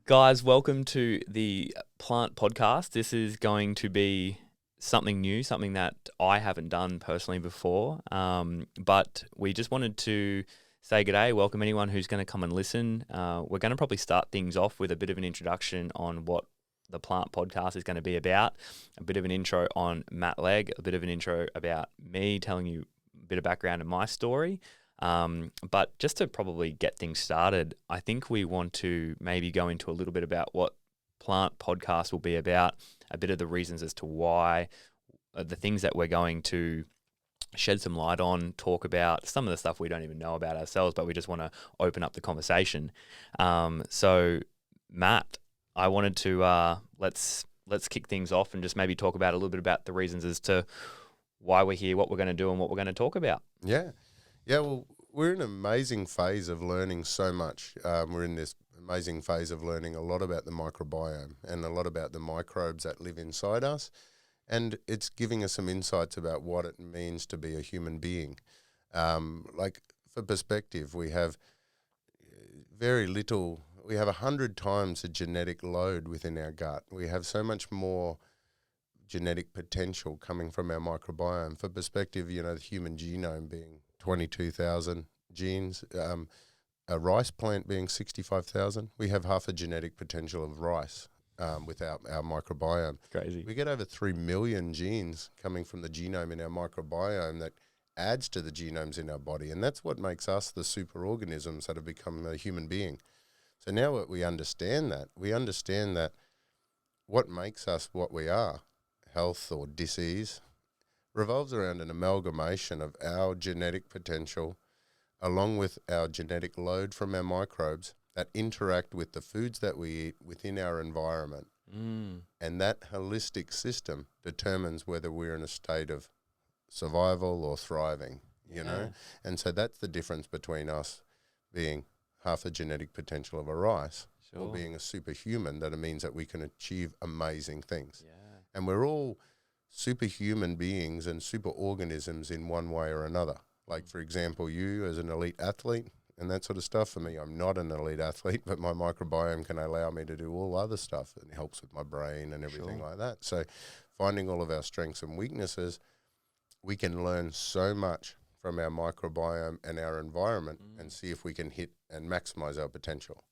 Guys, welcome to the Plant Podcast. This is going to be something new, something that I haven't done personally before, but we just wanted to say g'day, welcome anyone who's going to come and listen. We're going to probably start things off with a bit of an introduction on what the Plant Podcast is going to be about, a bit of an intro on Matt Legge, a bit of an intro about me, telling you a bit of background in my story. But just to probably get things started, I think we want to maybe go into a little bit about what Plant Podcast will be about, a bit of the reasons as to why, the things that we're going to shed some light on, talk about some of the stuff we don't even know about ourselves, but we just want to open up the conversation. So Matt, I wanted to let's kick things off and just maybe talk about a little bit about the reasons as to why we're here, what we're going to do, and what we're going to talk about. Yeah, well, we're in an amazing phase of learning so much. We're in this amazing phase of learning a lot about the microbiome and a lot about the microbes that live inside us. And it's giving us some insights about what it means to be a human being. Like, for perspective, we have very little, we have 100 times the genetic load within our gut. We have so much more genetic potential coming from our microbiome. For perspective, you know, the human genome being 22,000 genes, a rice plant being 65,000. We have half the genetic potential of rice without our microbiome. Crazy. We get over 3 million genes coming from the genome in our microbiome that adds to the genomes in our body. And that's what makes us the superorganisms that have become a human being. So now that we understand that what makes us what we are, health or disease, revolves around an amalgamation of our genetic potential along with our genetic load from our microbes that interact with the foods that we eat within our environment. And that holistic system determines whether we're in a state of survival or thriving, you know? And so that's the difference between us being half the genetic potential of a rice or being a superhuman, that it means that we can achieve amazing things. And we're all superhuman beings and superorganisms in one way or another. Like, for example, you as an elite athlete and that sort of stuff. For me, I'm not an elite athlete, but my microbiome can allow me to do all other stuff. It helps with my brain and everything like that. So finding all of our strengths and weaknesses, we can learn so much from our microbiome and our environment and see if we can hit and maximize our potential.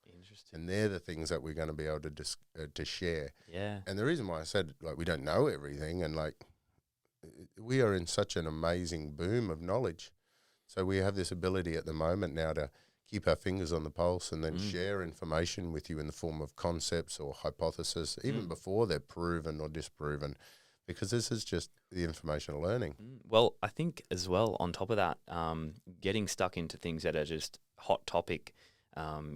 And they're the things that we're going to be able to share. And the reason why I said, like, we don't know everything, and like, we are in such an amazing boom of knowledge. So we have this ability at the moment now to keep our fingers on the pulse and then share information with you in the form of concepts or hypotheses, even before they're proven or disproven, because this is just the information learning. Well, I think as well, on top of that, getting stuck into things that are just hot topic,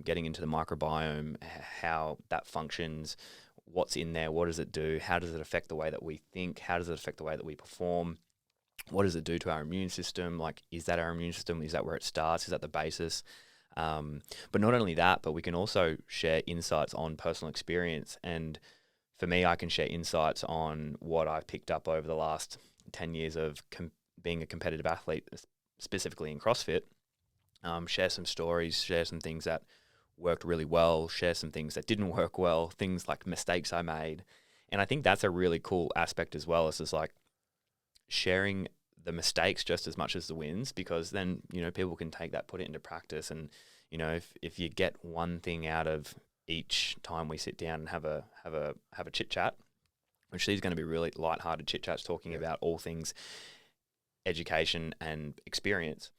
getting into the microbiome, how that functions, what's in there, what does it do, how does it affect the way that we think, how does it affect the way that we perform, what does it do to our immune system, like, is that our immune system, is that where it starts, is that the basis? But not only that, but we can also share insights on personal experience. And for me, I can share insights on what I've picked up over the last 10 years of being a competitive athlete, specifically in CrossFit. Share some stories, share some things that worked really well, share some things that didn't work well, things like mistakes I made. And I think that's a really cool aspect as well. It's just like sharing the mistakes just as much as the wins, because then, you know, people can take that, put it into practice. And, you know, if you get one thing out of each time we sit down and have a chit chat, which is going to be really lighthearted chit chats talking about all things education and experience.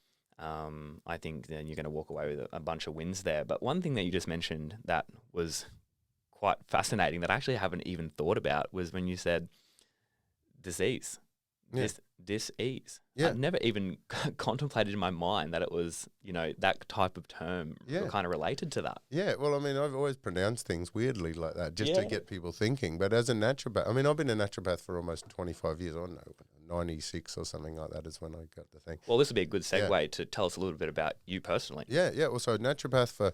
I think then you're going to walk away with a bunch of wins there. But one thing that you just mentioned that was quite fascinating that I actually haven't even thought about was when you said disease. Dis-ease. I've never even contemplated in my mind that it was, you know, that type of term kind of related to that. Yeah, well, I mean, I've always pronounced things weirdly like that just to get people thinking. But as a naturopath, I mean, I've been a naturopath for almost 25 years. I don't know, 96 or something like that is when I got the thing. Well, this would be a good segue to tell us a little bit about you personally. Yeah. Well, so naturopath for,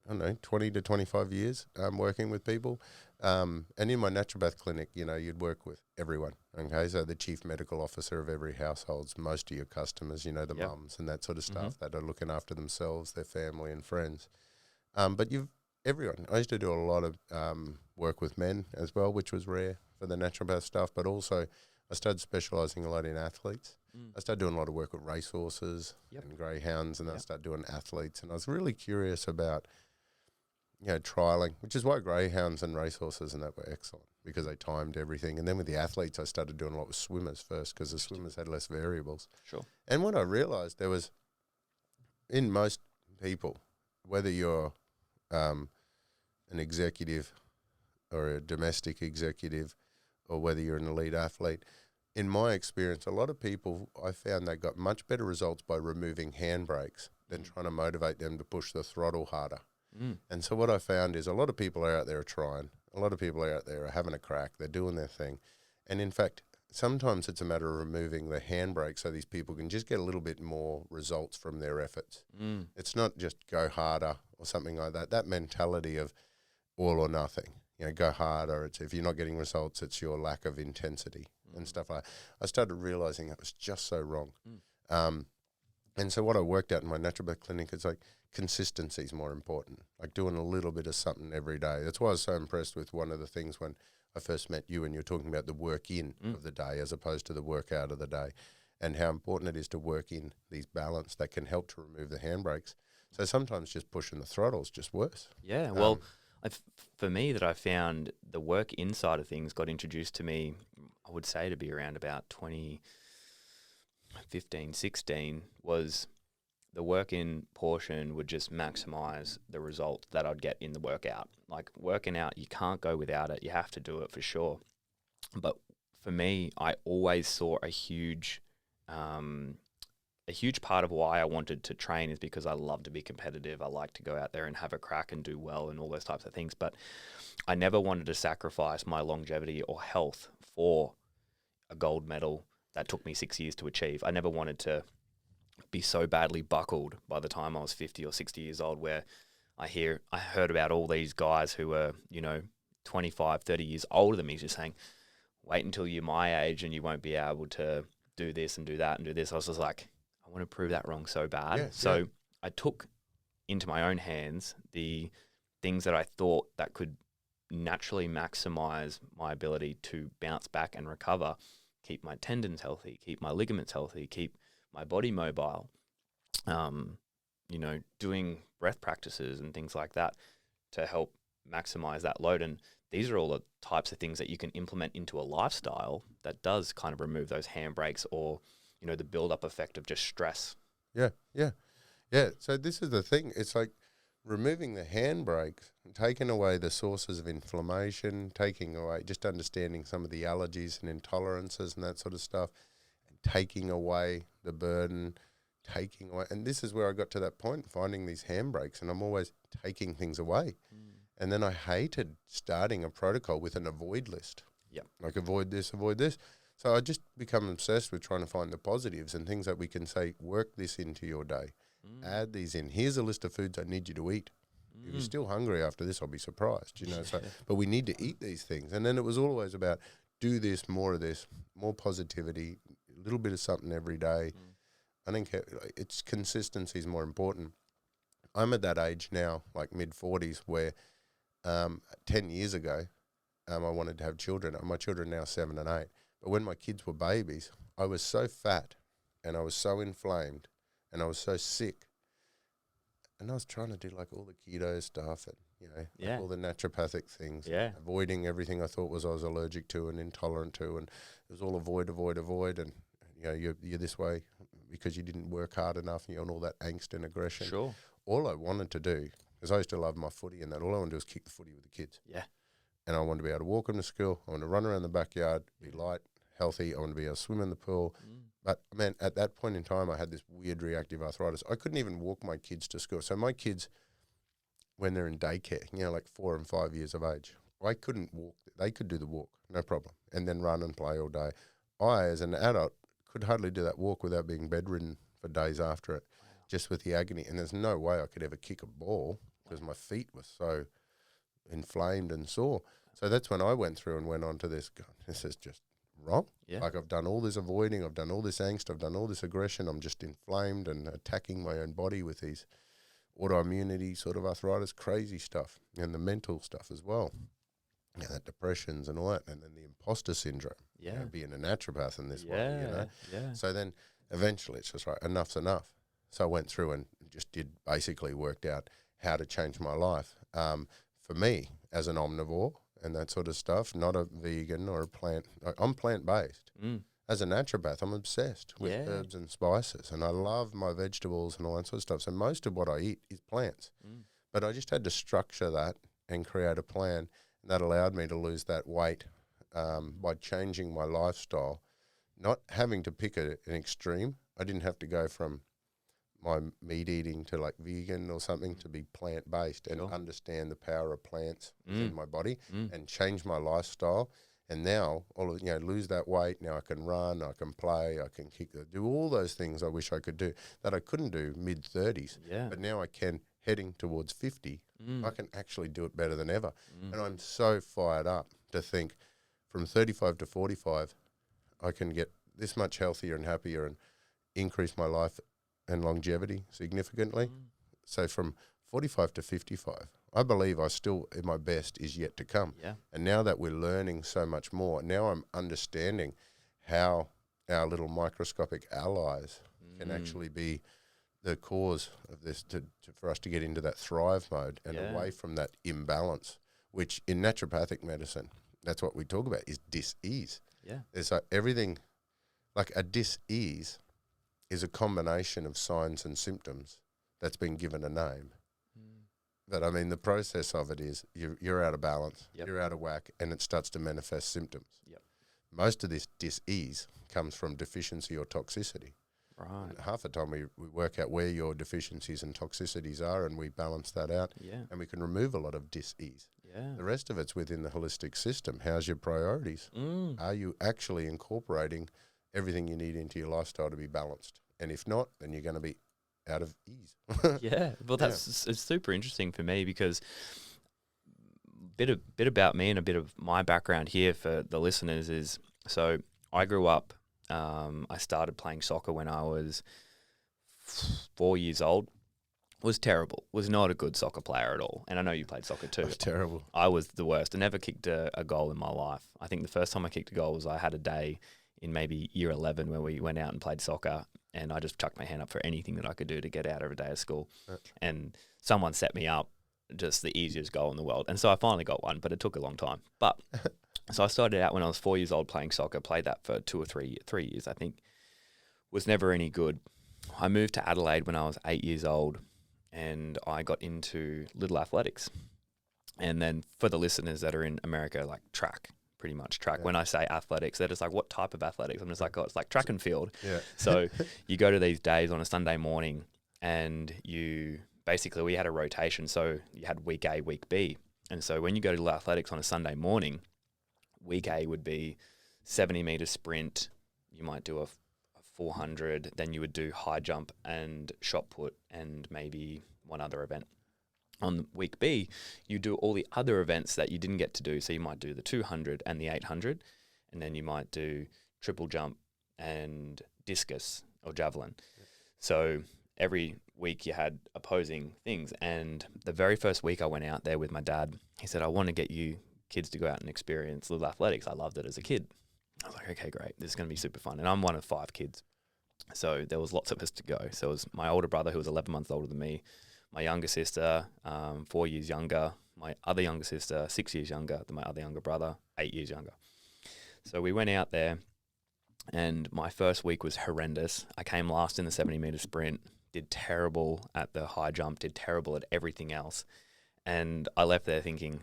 I don't know, 20 to 25 years working with people. And in my naturopath clinic, you know, you'd work with everyone, okay? So the chief medical officer of every household's most of your customers, you know, the mums and that sort of stuff that are looking after themselves, their family and friends. But you've everyone. I used to do a lot of work with men as well, which was rare for the naturopath stuff, but also I started specialising a lot in athletes. I started doing a lot of work with racehorses and greyhounds, and I started doing athletes. And I was really curious about, trialing, which is why greyhounds and racehorses and that were excellent, because they timed everything. And then with the athletes, I started doing a lot with swimmers first, because the swimmers had less variables. Sure. And what I realised, there was, in most people, whether you're an executive or a domestic executive, or whether you're an elite athlete, in my experience, a lot of people, I found they got much better results by removing handbrakes than trying to motivate them to push the throttle harder. And so what I found is a lot of people are out there trying. A lot of people are out there are having a crack. They're doing their thing. And in fact, sometimes it's a matter of removing the handbrake so these people can just get a little bit more results from their efforts. It's not just go harder or something like that. That mentality of all or nothing. Go harder. It's if you're not getting results, it's your lack of intensity and stuff like that. I started realising that was just so wrong. And so what I worked out in my naturopath clinic is like consistency is more important, like doing a little bit of something every day. That's why I was so impressed with one of the things when I first met you and you're talking about the work in of the day as opposed to the work out of the day, and how important it is to work in these balance that can help to remove the handbrakes. So sometimes just pushing the throttle is just worse. Yeah, well, for me, that I found the work inside of things got introduced to me, I would say to be around about 2015, 16, was the work in portion would just maximize the result that I'd get in the workout. Like working out, you can't go without it. You have to do it for sure. But for me, I always saw a huge part of why I wanted to train is because I love to be competitive. I like to go out there and have a crack and do well and all those types of things. But I never wanted to sacrifice my longevity or health for a gold medal that took me 6 years to achieve. I never wanted to be so badly buckled by the time I was 50 or 60 years old, where I heard about all these guys who were, 25, 30 years older than me, just saying, wait until you're my age and you won't be able to do this and do that and do this. I was just like, I want to prove that wrong so bad. I took into my own hands the things that I thought that could naturally maximize my ability to bounce back and recover, keep my tendons healthy, keep my ligaments healthy, keep my body mobile, doing breath practices and things like that to help maximize that load. And these are all the types of things that you can implement into a lifestyle that does kind of remove those handbrakes or, the build-up effect of just stress. Yeah. So this is the thing. It's like removing the handbrakes, taking away the sources of inflammation, taking away, just understanding some of the allergies and intolerances and that sort of stuff, and taking away the burden, and this is where I got to that point, finding these handbrakes, and I'm always taking things away. And then I hated starting a protocol with an avoid list. Like avoid this. So I just become obsessed with trying to find the positives and things that we can say, work this into your day, add these in. Here's a list of foods I need you to eat. If you're still hungry after this, I'll be surprised, So, but we need to eat these things. And then it was always about do this, more positivity, a little bit of something every day. I think it's consistency is more important. I'm at that age now, like mid-40s, where 10 years ago, I wanted to have children. My children are now 7 and 8. But when my kids were babies, I was so fat and I was so inflamed and I was so sick. And I was trying to do like all the keto stuff and, like all the naturopathic things, avoiding everything I thought I was allergic to and intolerant to. And it was all avoid. And, you're this way because you didn't work hard enough, and all that angst and aggression. Sure. All I wanted to do, because I used to love my footy and that, all I wanted to do was kick the footy with the kids. Yeah. And I wanted to be able to walk them to school. I wanted to run around the backyard, be light, healthy. I wanted to be able to swim in the pool. But, man, at that point in time, I had this weird reactive arthritis. I couldn't even walk my kids to school. So my kids, when they're in daycare, like 4 and 5 years of age, I couldn't walk. They could do the walk, no problem, and then run and play all day. I, as an adult, could hardly do that walk without being bedridden for days after it, just with the agony. And there's no way I could ever kick a ball because my feet were so inflamed and sore. So that's when I went through and went on to this. God, this is just wrong. Yeah. Like I've done all this avoiding, I've done all this angst, I've done all this aggression. I'm just inflamed and attacking my own body with these autoimmunity, sort of arthritis, crazy stuff, and the mental stuff as well. Yeah, that depressions and all that, and then the imposter syndrome. Yeah. You know, being a naturopath in this way, you know. Yeah. So then eventually it's just right, enough's enough. So I went through and just worked out how to change my life. For me, as an omnivore and that sort of stuff, not a vegan or a plant, I'm plant-based. As a naturopath, I'm obsessed with herbs and spices, and I love my vegetables and all that sort of stuff. So most of what I eat is plants. But I just had to structure that and create a plan that allowed me to lose that weight by changing my lifestyle, not having to pick an extreme. I didn't have to go from my meat eating to like vegan or something to be plant-based and understand the power of plants in my body and change my lifestyle. And now, lose that weight. Now I can run, I can play, I can kick, do all those things I wish I could do that I couldn't do mid-30s. Yeah. But now I can, heading towards 50, I can actually do it better than ever. And I'm so fired up to think from 35 to 45, I can get this much healthier and happier and increase my life and longevity significantly. So from 45 to 55, I believe I still, in my best, is yet to come. Yeah. And now that we're learning so much more, now I'm understanding how our little microscopic allies can actually be the cause of this for us to get into that thrive mode and away from that imbalance, which in naturopathic medicine, that's what we talk about, is dis-ease. Yeah. It's like everything, like a dis-ease is a combination of signs and symptoms that's been given a name. But I mean, the process of it is you're out of balance, you're out of whack, and it starts to manifest symptoms. Most of this dis-ease comes from deficiency or toxicity. Right. And half the time we work out where your deficiencies and toxicities are, and we balance that out, and we can remove a lot of dis-ease. The rest of it's within the holistic system. How's your priorities? Are you actually incorporating everything you need into your lifestyle to be balanced? And if not, then you're going to be out of ease. Well, that's it's super interesting for me because bit about me and a bit of my background here for the listeners is, so I grew up, I started playing soccer when I was 4 years old. Was terrible, was not a good soccer player at all. And I know you played soccer too. That's terrible. I was the worst. I never kicked a goal in my life. I think the first time I kicked a goal was I had a day in maybe year 11 where we went out and played soccer, and I just chucked my hand up for anything that I could do to get out of a day of school. And someone set me up, just the easiest goal in the world. And so I finally got one, but it took a long time. But so I started out when I was 4 years old playing soccer, played that for 2 or 3 years, I think. Was never any good. I moved to Adelaide when I was 8 years old, and I got into little athletics. And then for the listeners that are in America, like track. Pretty much track. When I say athletics, they're just like, what type of athletics? I'm just like, oh, it's like track and field. So you go to these days on a Sunday morning, and we had a rotation. So you had week A, week B. And so when you go to athletics on a Sunday morning, week A would be 70-meter sprint. You might do a 400. Then you would do high jump and shot put and maybe one other event. On week B, you do all the other events that you didn't get to do. So you might do the 200 and the 800, and then you might do triple jump and discus or javelin. So every week you had opposing things. And the very first week I went out there with my dad, he said, I want to get you kids to go out and experience little athletics. I loved it as a kid. I was like, okay, great. This is going to be super fun. And I'm one of 5 kids. So there was lots of us to go. So it was my older brother, who was 11 months older than me, my younger sister, 4 years younger, my other younger sister, 6 years younger than my other younger brother, 8 years younger. So we went out there, and my first week was horrendous. I came last in the 70-meter sprint, did terrible at the high jump, did terrible at everything else. And I left there thinking,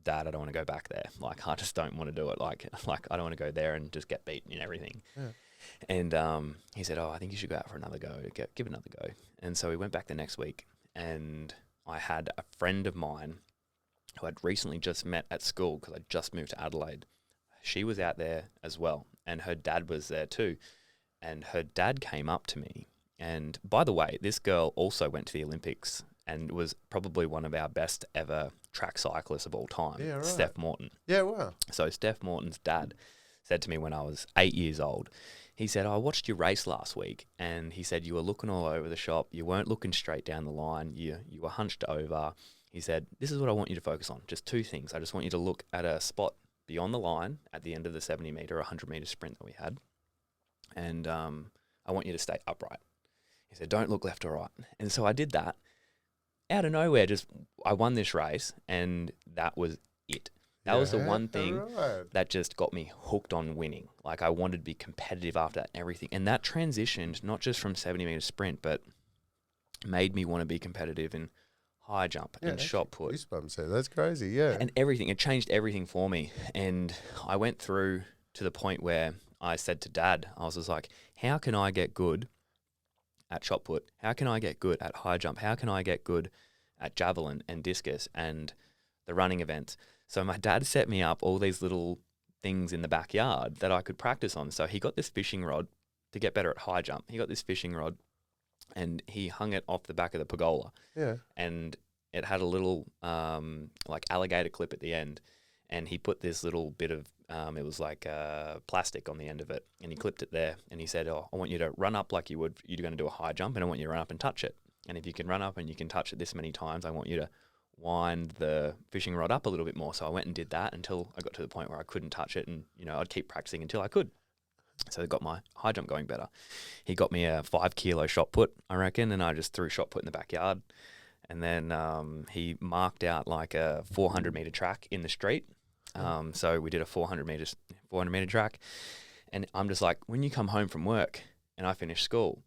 Dad, I don't want to go back there. Like, I just don't want to do it. Like I don't want to go there and just get beaten in everything. And he said, I think you should go out for another go, give it another go. And so we went back the next week. And I had a friend of mine who I'd recently just met at school because I just moved to Adelaide. She was out there as well, and her dad was there too. And her dad came up to me. And by the way, this girl also went to the Olympics and was probably one of our best ever track cyclists of all time, Steph Morton. Yeah, wow. So Steph Morton's dad said to me when I was 8 years old, he said, I watched your race last week, and he said you were looking all over the shop. You weren't looking straight down the line. You were hunched over. He said, this is what I want you to focus on. Just 2 things. I just want you to look at a spot beyond the line at the end of the 70-meter, 100-meter sprint that we had, and I want you to stay upright. He said, don't look left or right. And so I did that. Out of nowhere, I won this race, and that was it. That was the one thing that just got me hooked on winning. Like, I wanted to be competitive after that and everything. And that transitioned not just from 70-meter sprint, but made me want to be competitive in high jump and shot put. Goosebumps there. That's crazy, yeah. And everything. It changed everything for me. And I went through to the point where I said to Dad, I was just like, how can I get good at shot put? How can I get good at high jump? How can I get good at javelin and discus and the running events? So my dad set me up all these little things in the backyard that I could practice on. So he got this fishing rod to get better at high jump. He got this fishing rod and he hung it off the back of the pergola. Yeah. And it had a little like alligator clip at the end. And he put this little bit of, it was like plastic on the end of it. And he clipped it there. And he said, I want you to run up like you're going to do a high jump. And I want you to run up and touch it. And if you can run up and you can touch it this many times, I want you to wind the fishing rod up a little bit more. So I went and did that until I got to the point where I couldn't touch it, and I'd keep practicing until I could. So I got my high jump going better. He got me a 5 kilo shot put, I reckon, and I just threw shot put in the backyard. And then he marked out like a 400 meter track in the street. So we did a 400 meter track, and I'm just like, when you come home from work and I finish school,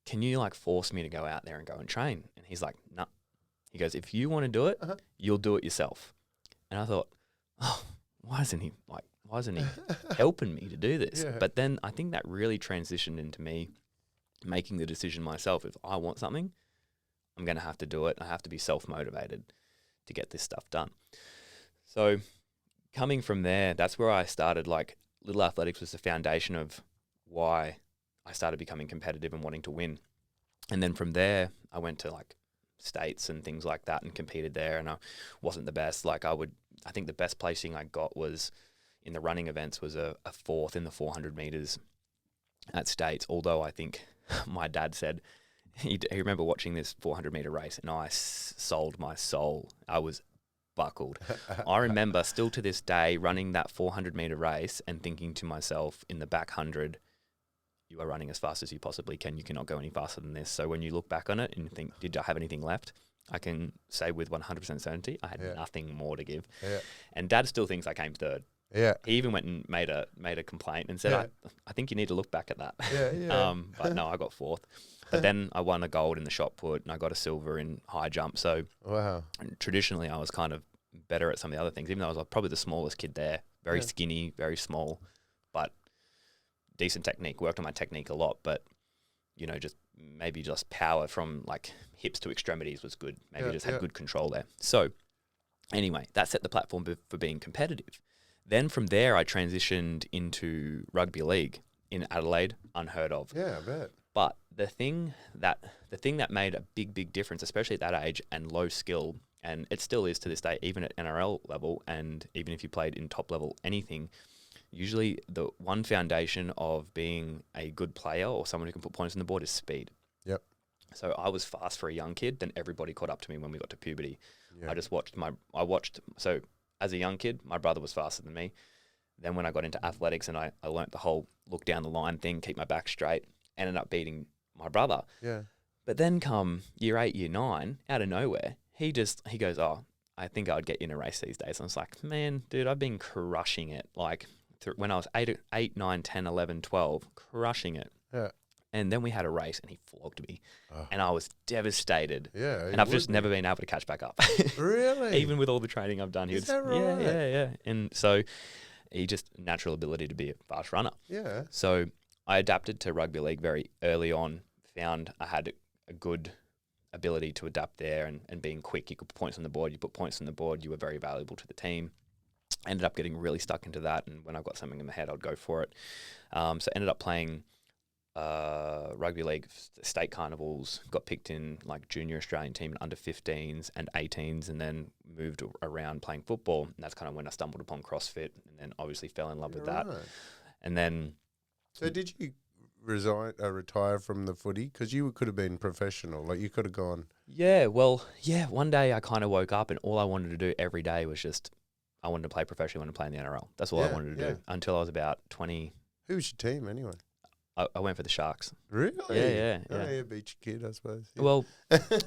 can you like force me to go out there and go and train? And he's like, no. He goes, if you want to do it, you'll do it yourself. And I thought, why isn't he helping me to do this? Yeah. But then I think that really transitioned into me making the decision myself. If I want something, I'm going to have to do it. I have to be self-motivated to get this stuff done. So coming from there, that's where I started. Like, Little Athletics was the foundation of why I started becoming competitive and wanting to win. And then from there, I went to like states and things like that and competed there, and I wasn't the best. Like, I think the best placing I got was in the running events was a 4th in the 400 meters at states. Although I think my dad said he remember watching this 400 meter race, and I sold my soul. I was buckled. I remember still to this day running that 400 meter race and thinking to myself, in the back 100, you are running as fast as you possibly can. You cannot go any faster than this. So when you look back on it and think, did I have anything left? I can say with 100% certainty, I had nothing more to give. Yeah. And Dad still thinks I came 3rd. Yeah. He even went and made a complaint and said, I think you need to look back at that. Yeah. But no, I got 4th. But then I won a gold in the shot put, and I got a silver in high jump. So traditionally I was kind of better at some of the other things, even though I was probably the smallest kid there, very skinny, very small, but decent technique. Worked on my technique a lot, but just power from like hips to extremities was good. Maybe had good control there. So anyway, that set the platform for being competitive. Then from there, I transitioned into rugby league in Adelaide, unheard of. Yeah, I bet. But the thing that made a big difference, especially at that age and low skill, and it still is to this day, even at NRL level, and even if you played in top level anything, usually the one foundation of being a good player or someone who can put points on the board is speed. Yep. So I was fast for a young kid, then everybody caught up to me when we got to puberty. Yep. So as a young kid, my brother was faster than me. Then when I got into athletics and I learnt the whole look down the line thing, keep my back straight, ended up beating my brother. Yeah. But then come year 8, year 9, out of nowhere, he goes, I think I'd get you in a race these days. And I was like, man, dude, I've been crushing it. Like, when I was 8, 9, 10, 11, 12, crushing it. Yeah. And then we had a race and he flogged me. Oh. And I was devastated. Yeah. And I've just never been able to catch back up. Really? Even with all the training I've done. Is that right? Yeah. And so he just natural ability to be a fast runner. Yeah. So I adapted to rugby league very early on, found I had a good ability to adapt there and being quick. You could put points on the board. You put points on the board. You were very valuable to the team. Ended up getting really stuck into that, and when I got something in my head, I'd go for it. So ended up playing rugby league state carnivals, got picked in like junior Australian team in under 15s and 18s, and then moved around playing football. And that's kind of when I stumbled upon CrossFit, and then obviously fell in love with that. And then So did you retire from the footy? Because you could have been professional. Like you could have gone. Yeah, well, yeah, one day I kind of woke up and all I wanted to do every day was just, I wanted to play professionally, I wanted to play in the NRL. That's all I wanted to do until I was about 20. Who was your team anyway? I went for the Sharks. Really? Yeah. Oh, yeah, beach kid, I suppose. Yeah. Well,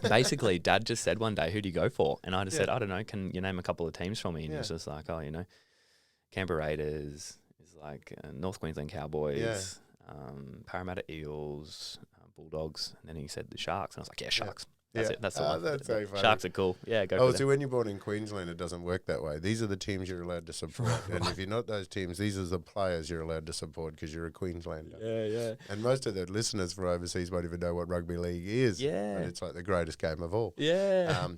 basically, Dad just said one day, who do you go for? And I just said, I don't know, can you name a couple of teams for me? And he was just like, oh, Canberra Raiders, is like North Queensland Cowboys, Parramatta Eels, Bulldogs. And then he said the Sharks. And I was like, Sharks. That's it. That's the one. That's so funny. Sharks are cool. Yeah, go for them. So when you're born in Queensland, it doesn't work that way. These are the teams you're allowed to support. And if you're not those teams, these are the players you're allowed to support because you're a Queenslander. Yeah. And most of the listeners from overseas won't even know what rugby league is. Yeah. But it's like the greatest game of all. Yeah.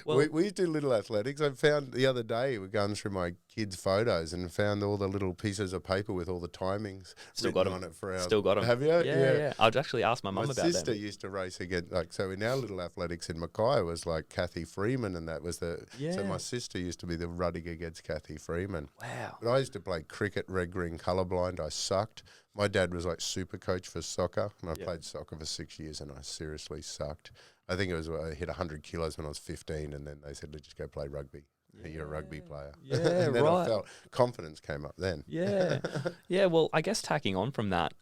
Well, we do little athletics. I found the other day, we're going through my kids' photos and found all the little pieces of paper with all the timings Still got them on it for our. Still got them. Have you? Yeah. I'd actually ask my mum about that. My sister used to race again. So in our little athletics in Mackay was like Kathy Freeman, and that was the. Yeah. So my sister used to be the running against Kathy Freeman. Wow. But I used to play cricket, red, green, colourblind. I sucked. My dad was like super coach for soccer, and I played soccer for 6 years, and I seriously sucked. I think it was I hit 100 kilos when I was 15, and then they said, let's just go play rugby. You're a rugby player. Yeah, and then right. I felt confidence came up then. Yeah. Yeah, well, I guess tacking on from that,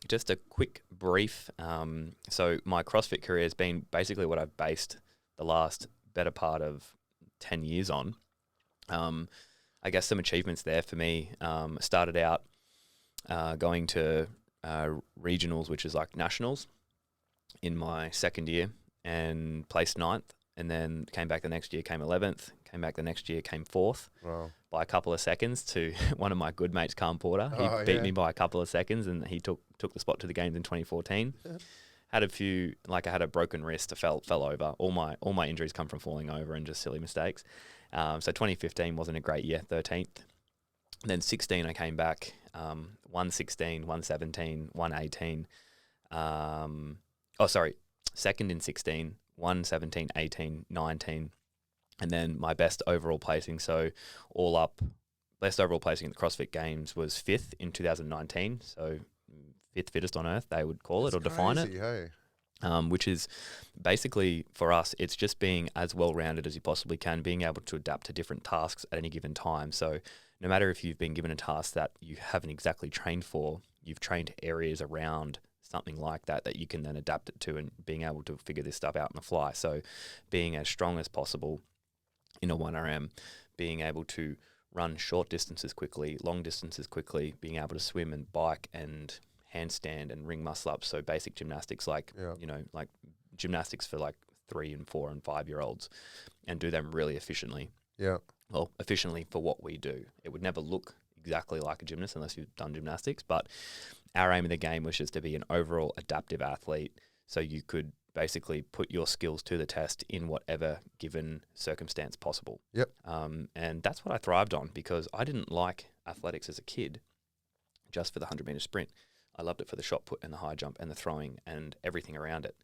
just a quick brief. So my CrossFit career has been basically what I've based the last better part of 10 years on. I guess some achievements there for me. Started out going to regionals, which is like nationals, in my second year and placed 9th. And then came back the next year, came 11th. Came back the next year, came 4th by a couple of seconds to one of my good mates, Calm Porter. He beat me by a couple of seconds, and he took the spot to the games in 2014. Had a few, like I had a broken wrist, I fell over. All my injuries come from falling over and just silly mistakes. So 2015 wasn't a great year, 13th. Then 16, I came back, 116, 117, 118. Second in 16. 117, 18, 19, and then my best overall placing. So all up, best overall placing in the CrossFit Games was 5th in 2019. So 5th fittest on earth, they would call it or define it. Hey. Which is basically for us, it's just being as well-rounded as you possibly can, being able to adapt to different tasks at any given time. So no matter if you've been given a task that you haven't exactly trained for, you've trained areas around something like that you can then adapt it to, and being able to figure this stuff out on the fly. So being as strong as possible in a 1RM, being able to run short distances quickly, long distances quickly, being able to swim and bike and handstand and ring muscle up. So basic gymnastics, like gymnastics for like 3 and 4 and 5 year olds, and do them really efficiently. Yeah. Well, efficiently for what we do. It would never look exactly like a gymnast unless you've done gymnastics, but our aim in the game was just to be an overall adaptive athlete, so you could basically put your skills to the test in whatever given circumstance possible. Yep. And that's what I thrived on, because I didn't like athletics as a kid just for the 100-meter sprint. I loved it for the shot put and the high jump and the throwing and everything around it.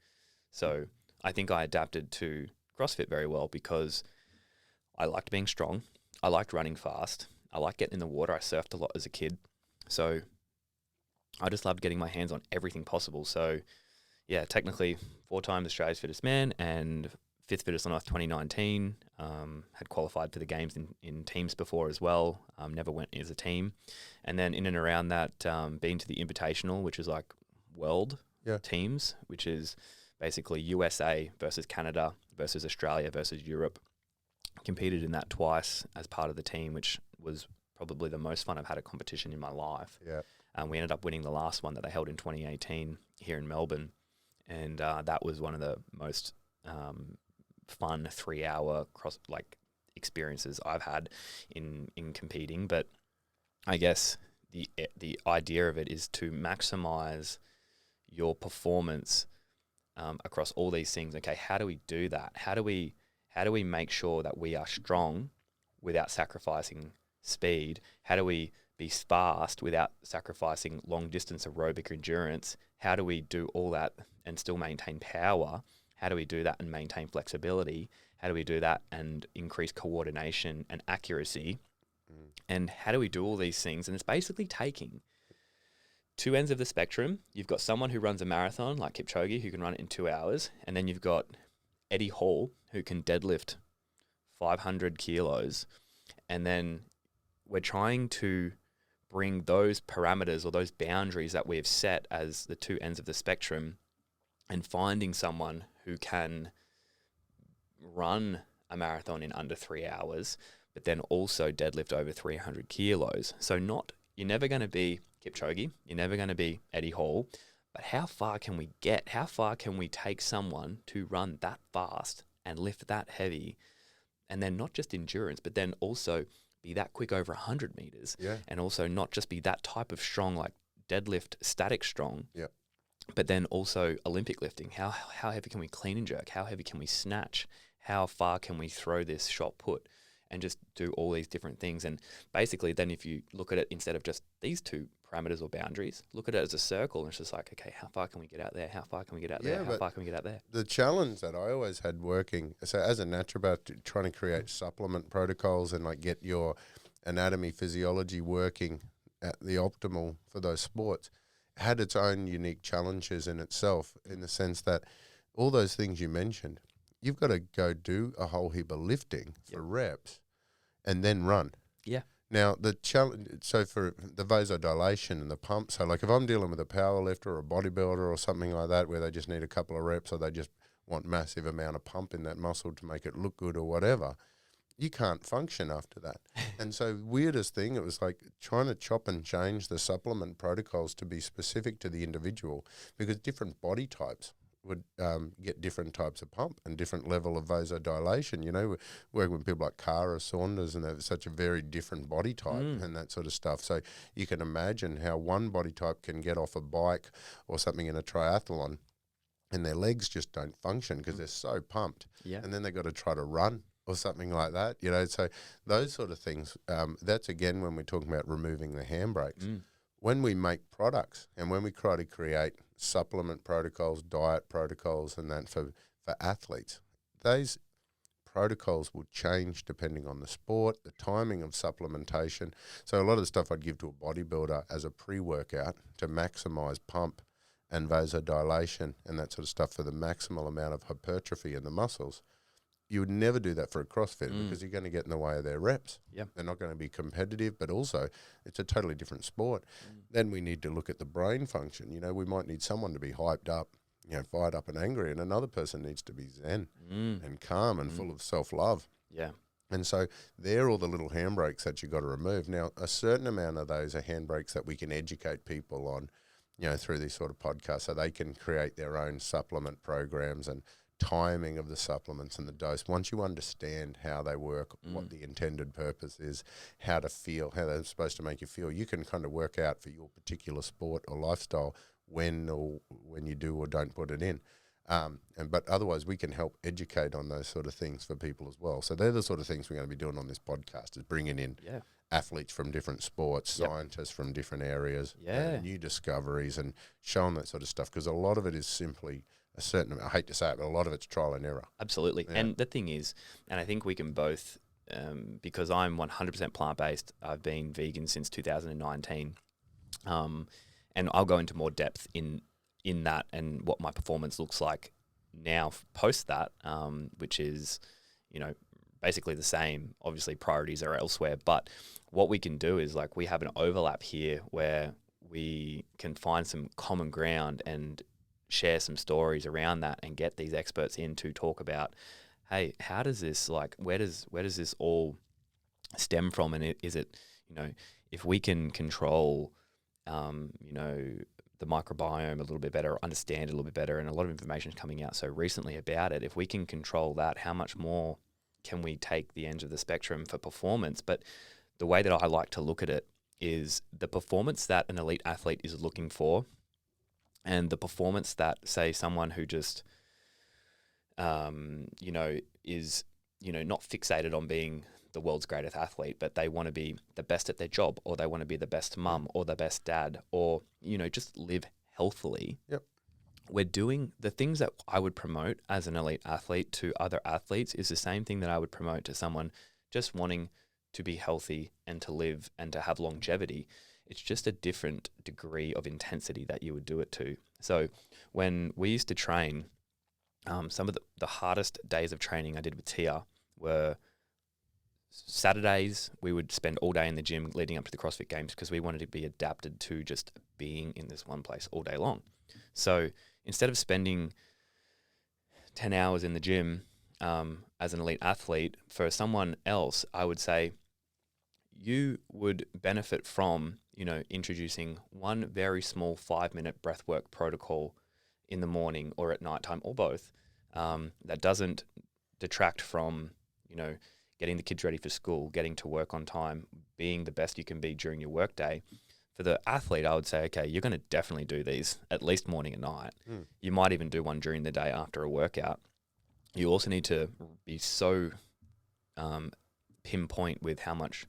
So I think I adapted to CrossFit very well because I liked being strong. I liked running fast. I liked getting in the water. I surfed a lot as a kid. So I just loved getting my hands on everything possible. So, yeah, technically 4 times Australia's fittest man and 5th fittest on earth 2019. Had qualified for the games in teams before as well. Never went as a team. And then in and around that, been to the Invitational, which is like world teams, which is basically USA versus Canada versus Australia versus Europe. Competed in that twice as part of the team, which was probably the most fun I've had a competition in my life. Yeah. We ended up winning the last one that they held in 2018 here in Melbourne. And that was one of the most fun 3-hour experiences I've had in competing. But I guess the idea of it is to maximize your performance across all these things. Okay, how do we do that? How do we make sure that we are strong without sacrificing speed? How do we be fast without sacrificing long distance aerobic endurance? How do we do all that and still maintain power? How do we do that and maintain flexibility? How do we do that and increase coordination and accuracy? And how do we do all these things? And it's basically taking two ends of the spectrum. You've got someone who runs a marathon like Kipchoge who can run it in 2 hours. And then you've got Eddie Hall who can deadlift 500 kilos. And then we're trying to bring those parameters or those boundaries that we've set as the two ends of the spectrum and finding someone who can run a marathon in under 3 hours, but then also deadlift over 300 kilos. So you're never going to be Kipchoge, you're never going to be Eddie Hall, but how far can we get? How far can we take someone to run that fast and lift that heavy? And then not just endurance, but then also be that quick over 100 meters. Yeah. And also not just be that type of strong, like deadlift, static strong. Yeah. But then also Olympic lifting. How heavy can we clean and jerk? How heavy can we snatch? How far can we throw this shot put? And just do all these different things. And basically then if you look at it instead of just these two parameters or boundaries, look at it as a circle and it's just like, okay, how far can we get out there? How far can we get out there? How far can we get out there? The challenge that I always had working, so as a naturopath, trying to create supplement protocols and like get your anatomy, physiology working at the optimal for those sports, had its own unique challenges in itself, in the sense that all those things you mentioned, you've got to go do a whole heap of lifting for reps and then run. Yeah. Now, the challenge, so for the vasodilation and the pump, so like if I'm dealing with a power lifter or a bodybuilder or something like that where they just need a couple of reps or they just want massive amount of pump in that muscle to make it look good or whatever, you can't function after that. And so weirdest thing, it was like trying to chop and change the supplement protocols to be specific to the individual, because different body types would get different types of pump and different level of vasodilation. You know, we're working with people like Cara Saunders, and they're such a very different body type and that sort of stuff. So you can imagine how one body type can get off a bike or something in a triathlon and their legs just don't function because they're so pumped. Yeah. And then they've got to try to run or something like that, you know. So those sort of things, that's again when we're talking about removing the handbrakes. When we make products and when we try to create supplement protocols, diet protocols and that for athletes, those protocols will change depending on the sport, the timing of supplementation. So a lot of the stuff I'd give to a bodybuilder as a pre-workout to maximize pump and vasodilation and that sort of stuff for the maximal amount of hypertrophy in the muscles, you would never do that for a CrossFit because you're going to get in the way of their reps. Yep. They're not going to be competitive, but also it's a totally different sport. Then we need to look at the brain function. You know, we might need someone to be hyped up, you know, fired up and angry, and another person needs to be zen and calm and full of self-love. Yeah. And so they're all the little handbrakes that you've got to remove. Now, a certain amount of those are handbrakes that we can educate people on, you know, through these sort of podcasts, so they can create their own supplement programs and timing of the supplements and the dose. Once you understand how they work, what the intended purpose is, how to feel, how they're supposed to make you feel, you can kind of work out for your particular sport or lifestyle when you do or don't put it in. But otherwise, we can help educate on those sort of things for people as well. So they're the sort of things we're going to be doing on this podcast, is bringing in athletes from different sports, scientists from different areas, new discoveries, and showing that sort of stuff, because a lot of it is simply a certain amount, I hate to say it, but a lot of it's trial and error. Absolutely. And the thing is, and I think we can both, because I'm 100% plant-based, I've been vegan since 2019, and I'll go into more depth in that and what my performance looks like now post that, which is, you know, basically the same. Obviously priorities are elsewhere, but what we can do is, like, we have an overlap here where we can find some common ground and share some stories around that and get these experts in to talk about, hey, how does this, like, where does this all stem from? And is it, you know, if we can control, you know, the microbiome a little bit better, understand it a little bit better, and a lot of information is coming out so recently about it, if we can control that, how much more can we take the end of the spectrum for performance? But the way that I like to look at it is the performance that an elite athlete is looking for, and the performance that, say, someone who just, you know, is, you know, not fixated on being the world's greatest athlete, but they want to be the best at their job, or they want to be the best mum or the best dad, or, you know, just live healthily. Yep. We're doing the things that I would promote as an elite athlete to other athletes is the same thing that I would promote to someone just wanting to be healthy and to live and to have longevity. It's just a different degree of intensity that you would do it to. So when we used to train, some of the hardest days of training I did with Tia were Saturdays. We would spend all day in the gym leading up to the CrossFit Games because we wanted to be adapted to just being in this one place all day long. So instead of spending 10 hours in the gym as an elite athlete, for someone else, I would say you would benefit from, introducing one very small 5-minute breathwork protocol in the morning or at nighttime or both, that doesn't detract from, getting the kids ready for school, getting to work on time, being the best you can be during your workday. For the athlete, I would say, okay, you're going to definitely do these at least morning and night. You might even do one during the day after a workout. You also need to be so pinpoint with how much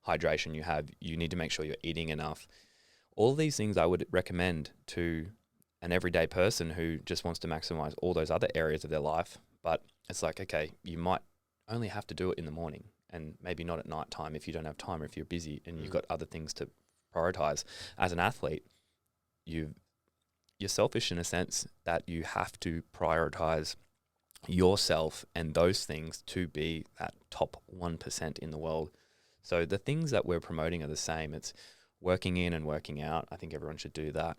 hydration you have. You need to make sure you're eating enough. All these things I would recommend to an everyday person who just wants to maximize all those other areas of their life. But it's like, okay, you might only have to do it in the morning and maybe not at night time if you don't have time or if you're busy and you've got other things to prioritize. As an athlete, you're selfish in a sense that you have to prioritize yourself and those things to be that top 1% in the world. So the things that we're promoting are the same. It's working in and working out. I think everyone should do that.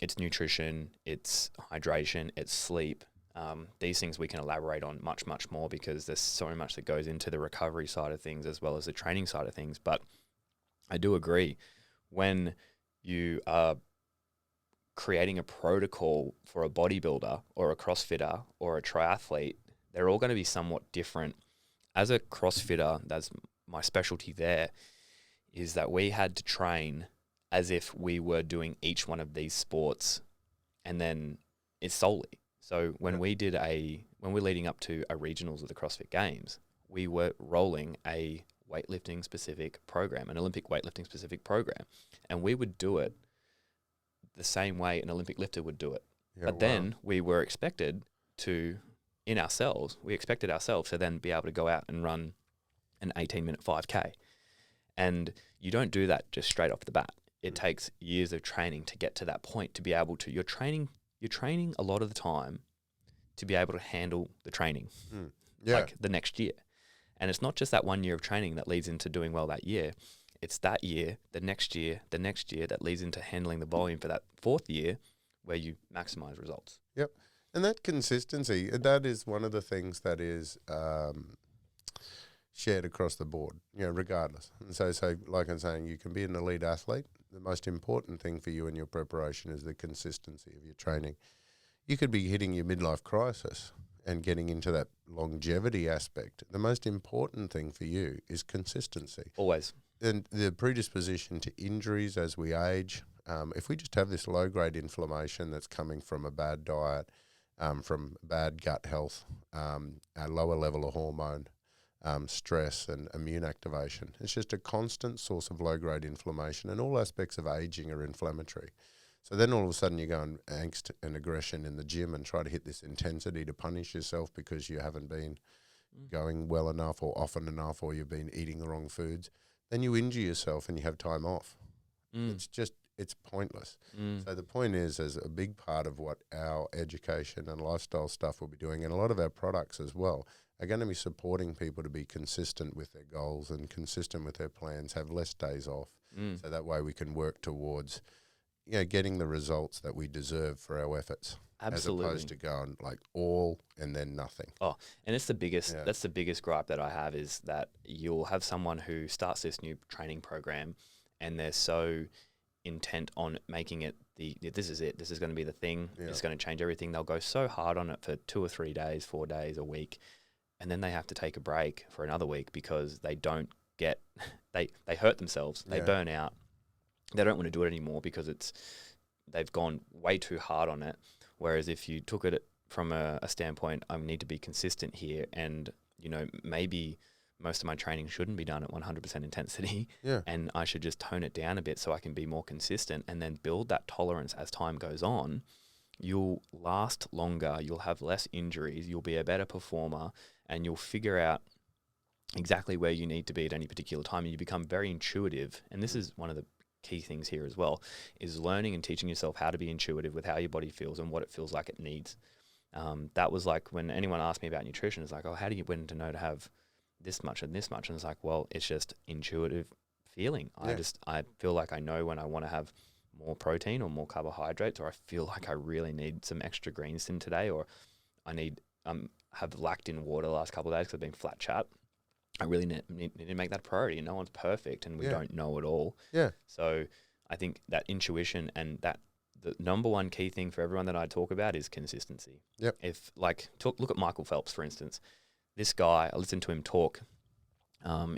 It's nutrition, it's hydration, it's sleep. These things we can elaborate on much, much more because there's so much that goes into the recovery side of things as well as the training side of things. But I do agree, when you are creating a protocol for a bodybuilder or a CrossFitter or a triathlete, they're all going to be somewhat different. As a CrossFitter, that's my specialty there, is that we had to train as if we were doing each one of these sports and then it's solely. So when we're leading up to a regionals of the CrossFit Games, we were rolling a weightlifting specific program, an Olympic weightlifting specific program, and we would do it the same way an Olympic lifter would do it. But then we were expected to, we expected ourselves to then be able to go out and run an 18-minute 5K. And you don't do that just straight off the bat. It takes years of training to get to that point, to be able to, you're training a lot of the time to be able to handle the training like the next year. And it's not just that 1 year of training that leads into doing well that year. It's that year, the next year that leads into handling the volume for that fourth year where you maximize results. Yep. And that consistency, that is one of the things that is shared across the board, regardless. And so like I'm saying, you can be an elite athlete. The most important thing for you in your preparation is the consistency of your training. You could be hitting your midlife crisis and getting into that longevity aspect. The most important thing for you is consistency. Always. And the predisposition to injuries as we age, if we just have this low-grade inflammation that's coming from a bad diet, from bad gut health, a lower level of hormone, stress and immune activation. It's just a constant source of low-grade inflammation, and all aspects of aging are inflammatory. So then all of a sudden you go in angst and aggression in the gym and try to hit this intensity to punish yourself because you haven't been going well enough or often enough, or you've been eating the wrong foods. Then you injure yourself and you have time off. It's pointless. So the point is, as a big part of what our education and lifestyle stuff will be doing, and a lot of our products as well, are going to be supporting people to be consistent with their goals and consistent with their plans, have less days off. So that way we can work towards, getting the results that we deserve for our efforts. Absolutely. As opposed to going like all and then nothing. Oh, and it's the biggest, that's the biggest gripe that I have, is that you'll have someone who starts this new training program and they're so intent on making it this is going to be the thing. It's going to change everything. They'll go so hard on it for 2 or 3 days, 4 days, a week, and then they have to take a break for another week because they don't get, they hurt themselves. They burn out. They don't want to do it anymore because they've gone way too hard on it. Whereas if you took it from a standpoint, I need to be consistent here, and maybe most of my training shouldn't be done at 100% intensity, and I should just tone it down a bit so I can be more consistent, and then build that tolerance as time goes on. You'll last longer, you'll have less injuries, you'll be a better performer, and you'll figure out exactly where you need to be at any particular time, and you become very intuitive. And this is one of the key things here as well, is learning and teaching yourself how to be intuitive with how your body feels and what it feels like it needs. That was like when anyone asked me about nutrition, it's like, oh, how do you when to know to have this much and this much? And it's like, well, it's just intuitive feeling. Yeah. I feel like I know when I want to have more protein or more carbohydrates, or I feel like I really need some extra greens in today, or I need have lacked in water the last couple of days because I've been flat chat. I really need to make that a priority. No one's perfect, and we don't know it all. Yeah. So I think that intuition and that the number one key thing for everyone that I talk about is consistency. Yep. If look at Michael Phelps, for instance. This guy, I listened to him talk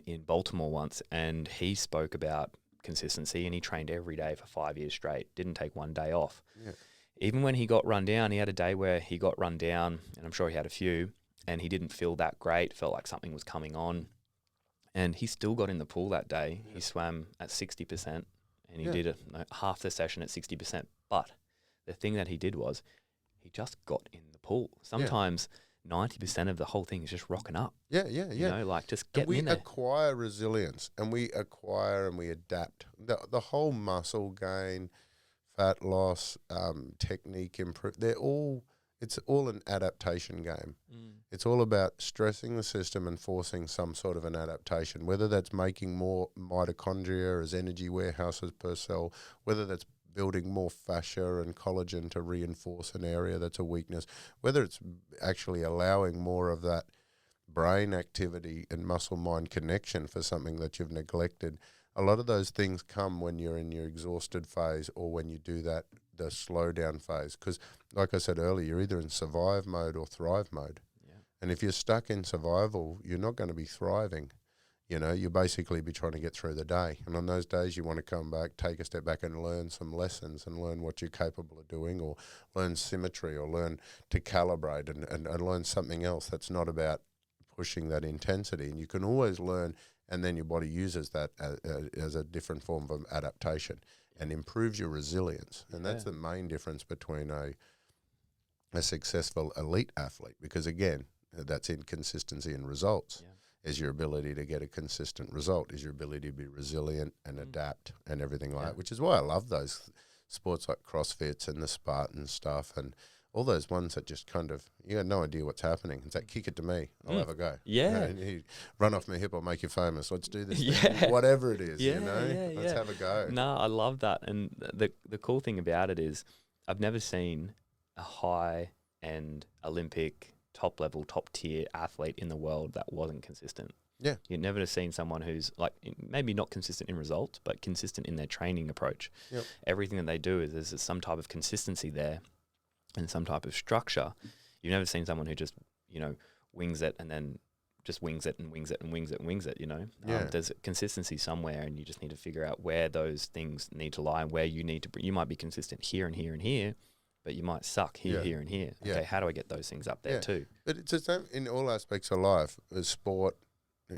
in Baltimore once, and he spoke about consistency, and he trained every day for 5 years straight. Didn't take one day off. Yeah. Even when he got run down, he had a day where he got run down, and I'm sure he had a few, and he didn't feel that great, felt like something was coming on. And he still got in the pool that day. Yeah. He swam at 60%, and he did half the session at 60%. But the thing that he did was he just got in the pool. Sometimes 90% of the whole thing is just rocking up. Yeah. You know, like just getting in there. We acquire resilience, and we acquire and we adapt. The whole muscle gain, fat loss, technique improve, it's all an adaptation game. It's all about stressing the system and forcing some sort of an adaptation, whether that's making more mitochondria as energy warehouses per cell, whether that's building more fascia and collagen to reinforce an area that's a weakness, whether it's actually allowing more of that brain activity and muscle-mind connection for something that you've neglected. A lot of those things come when you're in your exhausted phase or when you do the slow down phase. Because like I said earlier, you're either in survive mode or thrive mode. Yeah. And if you're stuck in survival, you're not going to be thriving. You know, you'll basically be trying to get through the day. And on those days, you want to come back, take a step back and learn some lessons and learn what you're capable of doing, or learn symmetry, or learn to calibrate and learn something else that's not about pushing that intensity. And you can always learn, and then your body uses that as a different form of adaptation and improves your resilience. And that's the main difference between a successful elite athlete, because, again, that's in consistency and results. Yeah. Is your ability to get a consistent result, is your ability to be resilient and adapt and everything like that, which is why I love those sports like CrossFits and the Spartan stuff and all those ones that just kind of, you have no idea what's happening. It's like, kick it to me, I'll have a go. Yeah. You run off my hip, I'll make you famous. Let's do this thing. Whatever it is, let's have a go. No, I love that. And the cool thing about it is I've never seen a high-end Olympic top-level, top-tier athlete in the world that wasn't consistent. Yeah. You've never seen someone who's like maybe not consistent in results, but consistent in their training approach. Yep. Everything that they do is there's some type of consistency there and some type of structure. You've never seen someone who just, wings it and then just wings it and wings it and wings it and wings it, There's consistency somewhere, and you just need to figure out where those things need to lie and where you need to you might be consistent here and here and here, but you might suck here, here, and here. Okay, how do I get those things up there too? But it's the same in all aspects of life. Sport,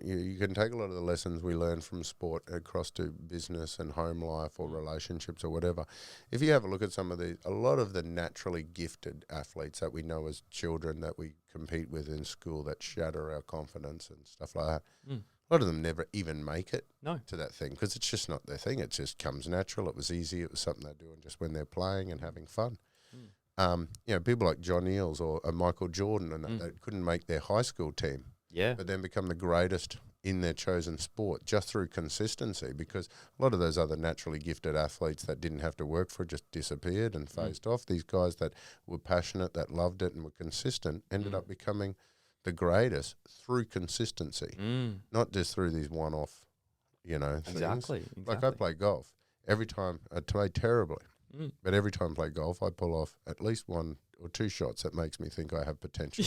you can take a lot of the lessons we learn from sport across to business and home life or relationships or whatever. If you have a look at a lot of the naturally gifted athletes that we know as children that we compete with in school that shatter our confidence and stuff like that, a lot of them never even make it to that thing because it's just not their thing. It just comes natural. It was easy. It was something they're doing just when they're playing and having fun. People like John Eales or Michael Jordan and that couldn't make their high school team. Yeah. But then become the greatest in their chosen sport just through consistency, because a lot of those other naturally gifted athletes that didn't have to work for it just disappeared and phased off. These guys that were passionate, that loved it and were consistent ended up becoming the greatest through consistency, not just through these one-off, things. Exactly. Like I play golf. Every time I play terribly, but every time I play golf, I pull off at least one or two shots that makes me think I have potential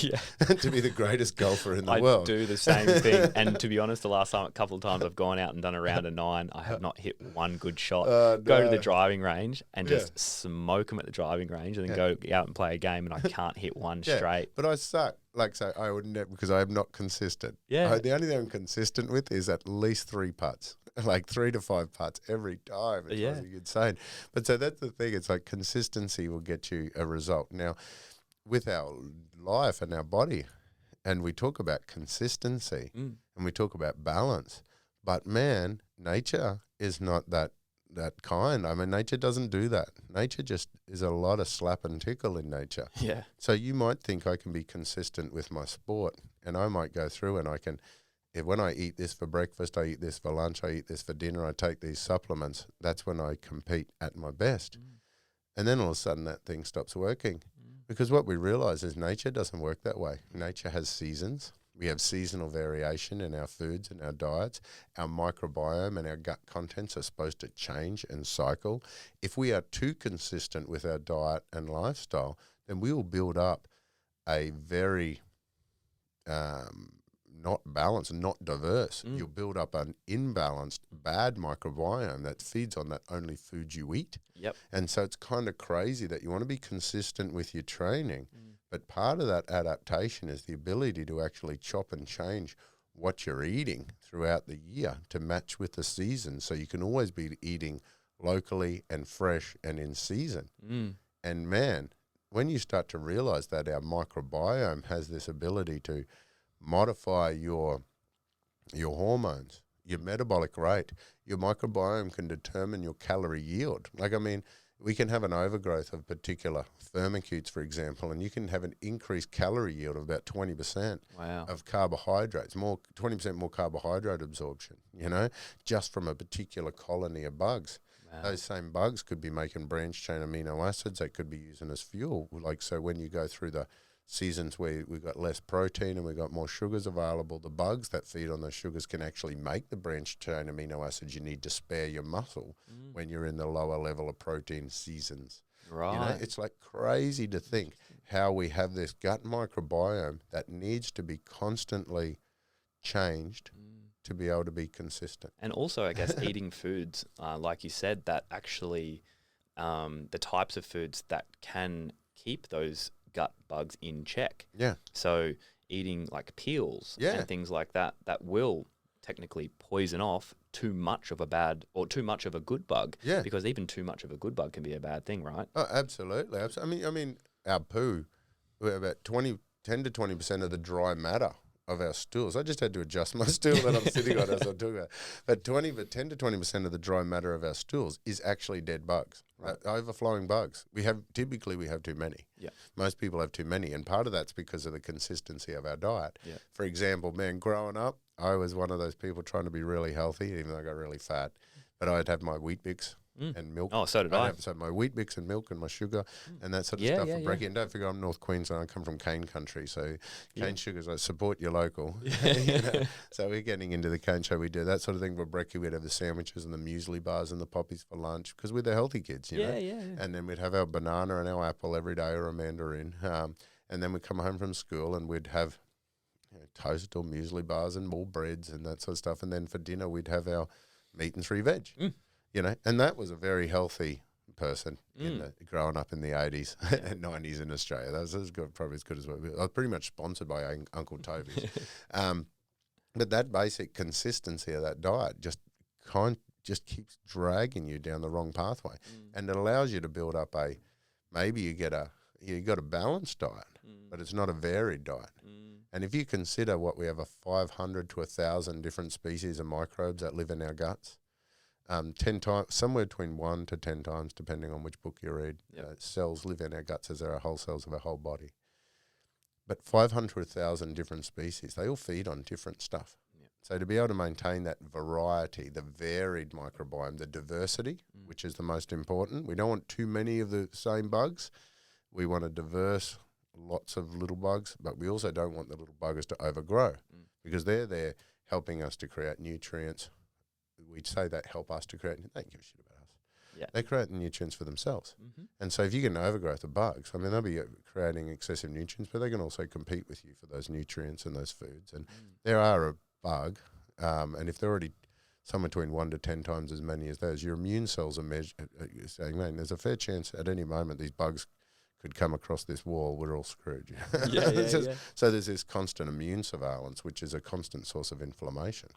to be the greatest golfer in the world. I do the same thing. And to be honest, the last couple of times I've gone out and done a round of 9, I have not hit one good shot. Go to the driving range and just smoke them at the driving range, and then go out and play a game, and I can't hit one straight. But I suck. I would never, because I am not consistent. Yeah. The only thing I'm consistent with is at least 3 putts. Like 3 to 5 putts every time. It's insane. But so that's the thing. It's like consistency will get you a result. Now, with our life and our body, and we talk about consistency and we talk about balance, but man, nature is not that that kind. I mean, nature doesn't do that. Nature just is a lot of slap and tickle in nature. Yeah. So you might think I can be consistent with my sport, and I might go through and I can, when I eat this for breakfast, I eat this for lunch, I eat this for dinner, I take these supplements, that's when I compete at my best. And then all of a sudden that thing stops working. Because what we realize is nature doesn't work that way. Nature has seasons. We have seasonal variation in our foods and our diets. Our microbiome and our gut contents are supposed to change and cycle. If we are too consistent with our diet and lifestyle, then we will build up a very not balanced, not diverse. You'll build up an imbalanced, bad microbiome that feeds on that only food you eat. Yep. And so it's kind of crazy that you want to be consistent with your training, but part of that adaptation is the ability to actually chop and change what you're eating throughout the year to match with the season, so you can always be eating locally and fresh and in season. And man, when you start to realize that our microbiome has this ability to modify your hormones, your metabolic rate, your microbiome can determine your calorie yield. Like, I mean, we can have an overgrowth of particular firmicutes, for example, and you can have an increased calorie yield of about 20% of carbohydrates, 20% more carbohydrate absorption, just from a particular colony of bugs. Those same bugs could be making branched chain amino acids they could be using as fuel. Like, so when you go through the seasons where we've got less protein and we've got more sugars available, the bugs that feed on those sugars can actually make the branched chain amino acids you need to spare your muscle when you're in the lower level of protein seasons. Right. It's like crazy to think how we have this gut microbiome that needs to be constantly changed to be able to be consistent. And also, I guess, eating foods, like you said, that actually the types of foods that can keep those gut bugs in check. Yeah. So eating like peels and things like that will technically poison off too much of a bad or too much of a good bug. Yeah. Because even too much of a good bug can be a bad thing, right? Oh, absolutely. I mean, our poo, we're about 10 to 20% of the dry matter of our stools. I just had to adjust my stool that I'm sitting on as I talk about. But 10 to 20% of the dry matter of our stools is actually dead bugs, overflowing bugs. Typically we have too many. Yeah. Most people have too many, and part of that's because of the consistency of our diet. Yeah. For example, man, growing up, I was one of those people trying to be really healthy, even though I got really fat. But I'd have my Wheat Bix and milk. Oh, so did I. So my Wheat Bix and milk and my sugar and that sort of stuff for breaking. And don't forget, I'm North Queensland. I come from cane country, so cane sugars. I support your local. So we're getting into the cane show. We do that sort of thing for brekkie. We'd have the sandwiches and the muesli bars and the poppies for lunch because we're the healthy kids, you know. And then we'd have our banana and our apple every day, or a mandarin. And then we'd come home from school and we'd have toast or muesli bars and more breads and that sort of stuff. And then for dinner, we'd have our meat and 3 veg. And that was a very healthy person growing up in the 80s and 90s in Australia. That was probably as good as what I was pretty much sponsored by Uncle Toby's. But that basic consistency of that diet just keeps dragging you down the wrong pathway. And it allows you to build up maybe you got a balanced diet, but it's not a varied diet. And if you consider what we have 500 to 1,000 different species of microbes that live in our guts, 10 times, somewhere between 1 to 10 times, depending on which book you read. Cells live in our guts as there are whole cells of our whole body. But 500 to 1,000 different species, they all feed on different stuff. So to be able to maintain that variety, the varied microbiome, the diversity, which is the most important. We don't want too many of the same bugs. We want a diverse, lots of little bugs, but we also don't want the little buggers to overgrow because they're there helping us to create nutrients. We'd say that help us to create, they don't give a shit about us. Yeah. They create the nutrients for themselves. And so if you get an overgrowth of bugs, I mean, they'll be creating excessive nutrients, but they can also compete with you for those nutrients and those foods. And there are a bug, and if they're already somewhere between 1 to 10 times as many as those, your immune cells are saying, man, there's a fair chance at any moment these bugs could come across this wall, we're all screwed. So there's this constant immune surveillance, which is a constant source of inflammation.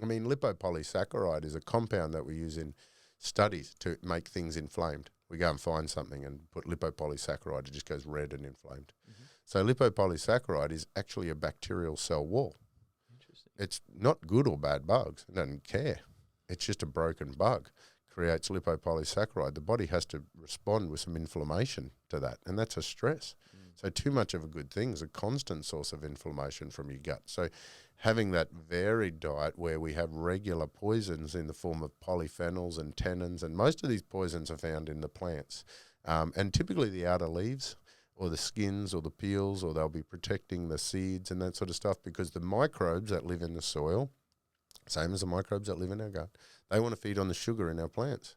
I mean, lipopolysaccharide is a compound that we use in studies to make things inflamed. We go and find something and put lipopolysaccharide, it just goes red and inflamed. So lipopolysaccharide is actually a bacterial cell wall. It's not good or bad bugs. It doesn't care. It's just a broken bug creates lipopolysaccharide, the body has to respond with some inflammation to that, and that's a stress. So too much of a good thing is a constant source of inflammation from your gut. So having that varied diet where we have regular poisons in the form of polyphenols and tannins, and most of these poisons are found in the plants, and typically the outer leaves or the skins or the peels, or they'll be protecting the seeds and that sort of stuff, because the microbes that live in the soil, same as the microbes that live in our gut, they want to feed on the sugar in our plants.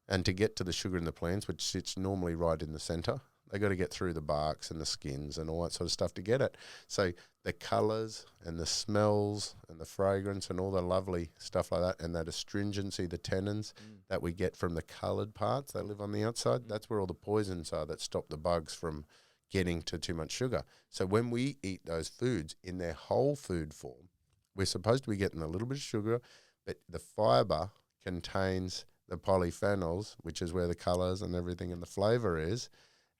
And to get to the sugar in the plants, which sits normally right in the center, they got to get through the barks and the skins and all that sort of stuff to get it. So the colours and the smells and the fragrance and all the lovely stuff like that, and that astringency, the tannins that we get from the coloured parts that live on the outside, that's where all the poisons are that stop the bugs from getting to too much sugar. So when we eat those foods in their whole food form, we're supposed to be getting a little bit of sugar, but the fibre contains the polyphenols, which is where the colours and everything and the flavour is.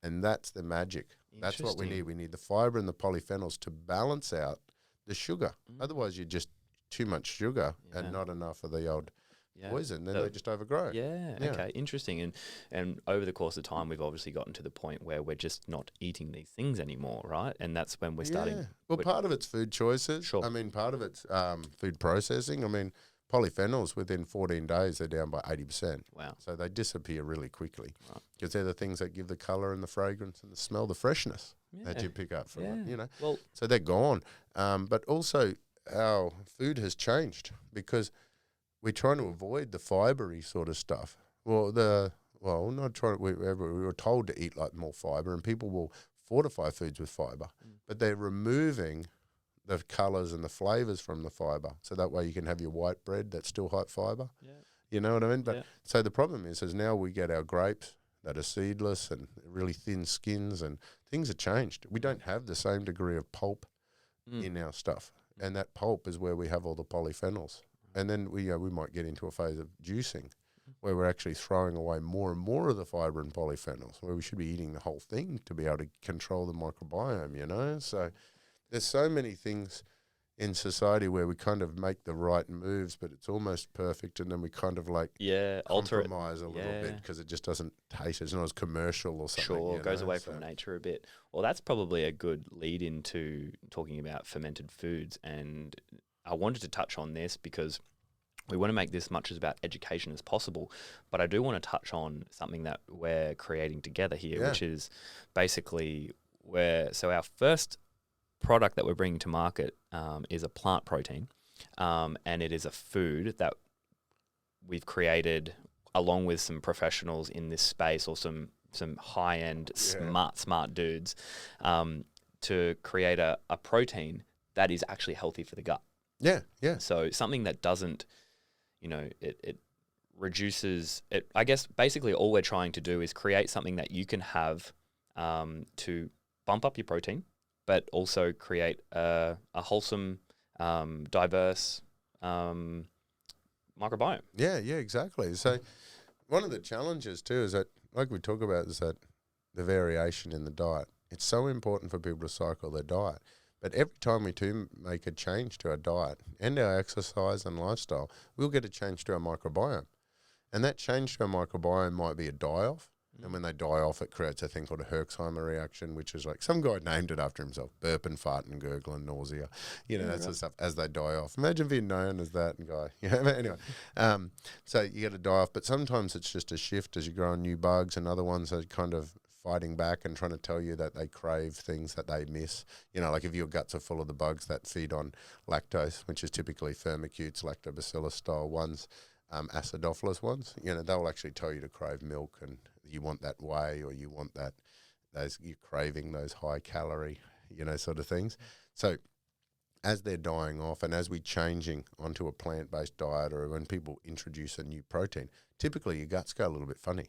And that's the magic. That's what we need. We need the fibre and the polyphenols to balance out the sugar. Otherwise, you're just too much sugar and not enough of the old poison. Then they just overgrow. Yeah. Okay. Interesting. And over the course of time, we've obviously gotten to the point where we're just not eating these things anymore, right? And that's when we're starting. Well, part of it's food choices. Sure. I mean, part of it's food processing. I mean, polyphenols, within 14 days, they're down by 80%. Wow. So they disappear really quickly because they're the things that give the colour and the fragrance and the smell, the freshness that you pick up from it, you know. Well, so they're gone. But also our food has changed because we're trying to avoid the fibre-y sort of stuff. We were told to eat like more fibre, and people will fortify foods with fibre, but they're removing the colours and the flavours from the fibre, so that way you can have your white bread that's still high fibre. Yeah. You know what I mean? But so the problem is now we get our grapes that are seedless and really thin skins, and things have changed. We don't have the same degree of pulp in our stuff, and that pulp is where we have all the polyphenols. And then we might get into a phase of juicing, where we're actually throwing away more and more of the fibre and polyphenols, where we should be eating the whole thing to be able to control the microbiome, you know? So there's so many things in society where we kind of make the right moves, but it's almost perfect, and then we kind of like compromise a little bit because it just doesn't taste. It's not as commercial or something. Sure, it goes away from nature a bit. Well, that's probably a good lead into talking about fermented foods, and I wanted to touch on this because we want to make this much as about education as possible, but I do want to touch on something that we're creating together here, which is basically our first product that we're bringing to market is a plant protein, and it is a food that we've created along with some professionals in this space, or some high-end smart dudes, to create a protein that is actually healthy for the gut. Yeah. So something that doesn't, it reduces it. I guess basically all we're trying to do is create something that you can have to bump up your protein, but also create a wholesome, diverse microbiome. Yeah, exactly. So one of the challenges too is that, like we talk about, is that the variation in the diet. It's so important for people to cycle their diet. But every time we do make a change to our diet and our exercise and lifestyle, we'll get a change to our microbiome. And that change to our microbiome might be a die-off. And when they die off, it creates a thing called a Herxheimer reaction, which is like some guy named it after himself: burp and fart and gurgle and nausea. That sort of stuff as they die off. Imagine being known as that guy. Anyway, so you get to die off. But sometimes it's just a shift as you grow on new bugs, and other ones are kind of fighting back and trying to tell you that they crave things that they miss. Like if your guts are full of the bugs that feed on lactose, which is typically firmicutes, lactobacillus style ones, acidophilus ones, they'll actually tell you to crave milk, and you want that whey, or you want you're craving those high calorie, sort of things. So as they're dying off, and as we're changing onto a plant-based diet, or when people introduce a new protein, typically your guts go a little bit funny.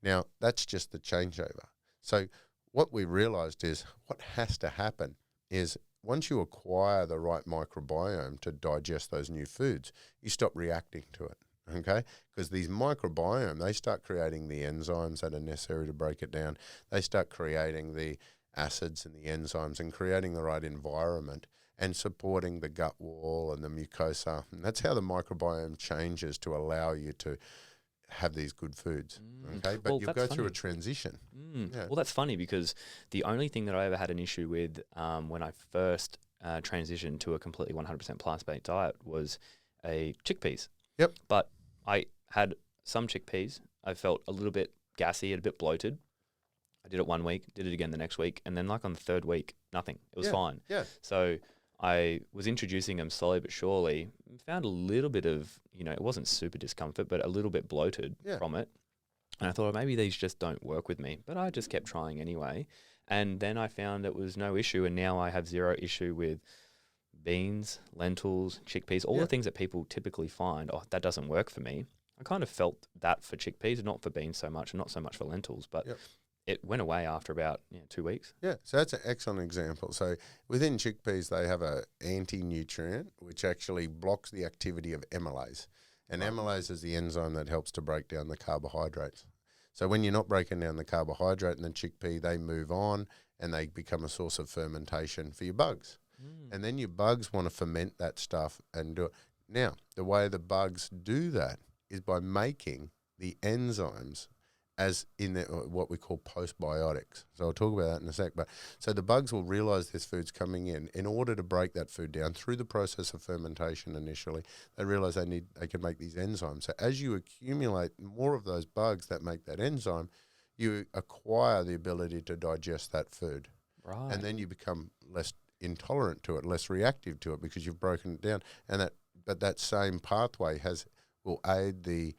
Now, that's just the changeover. So what we realized is what has to happen is once you acquire the right microbiome to digest those new foods, you stop reacting to it. Okay, because these microbiome, they start creating the enzymes that are necessary to break it down. They start creating the acids and the enzymes and creating the right environment and supporting the gut wall and the mucosa. And that's how the microbiome changes to allow you to have these good foods. Okay, but Well, you'll that's go through a funny. transition. Yeah. Well, that's funny because the only thing that I ever had an issue with when I first transitioned to a completely 100% plant-based diet was chickpeas. Yep. But I had some chickpeas. I felt a little bit gassy and a bit bloated. I did it 1 week, did it again the next week, and then like on the third week, nothing. It was fine. Yeah. So I was introducing them slowly but surely, found a little bit of, it wasn't super discomfort, but a little bit bloated from it. And I thought, maybe these just don't work with me. But I just kept trying anyway. And then I found it was no issue, and now I have zero issue with beans, lentils, chickpeas, all the things that people typically find, that doesn't work for me. I kind of felt that for chickpeas, not for beans so much, and not so much for lentils, but it went away after about 2 weeks. Yeah, so that's an excellent example. So within chickpeas, they have an anti-nutrient which actually blocks the activity of amylase. And amylase is the enzyme that helps to break down the carbohydrates. So when you're not breaking down the carbohydrate in the chickpea, they move on and they become a source of fermentation for your bugs. And then your bugs want to ferment that stuff and do it. Now, the way the bugs do that is by making the enzymes as in what we call postbiotics. So I'll talk about that in a sec. But so the bugs will realize this food's coming in order to break that food down through the process of fermentation initially. They realize they can make these enzymes. So as you accumulate more of those bugs that make that enzyme, you acquire the ability to digest that food. Right. And then you become less intolerant to it, less reactive to it because you've broken it down. But that same pathway will aid the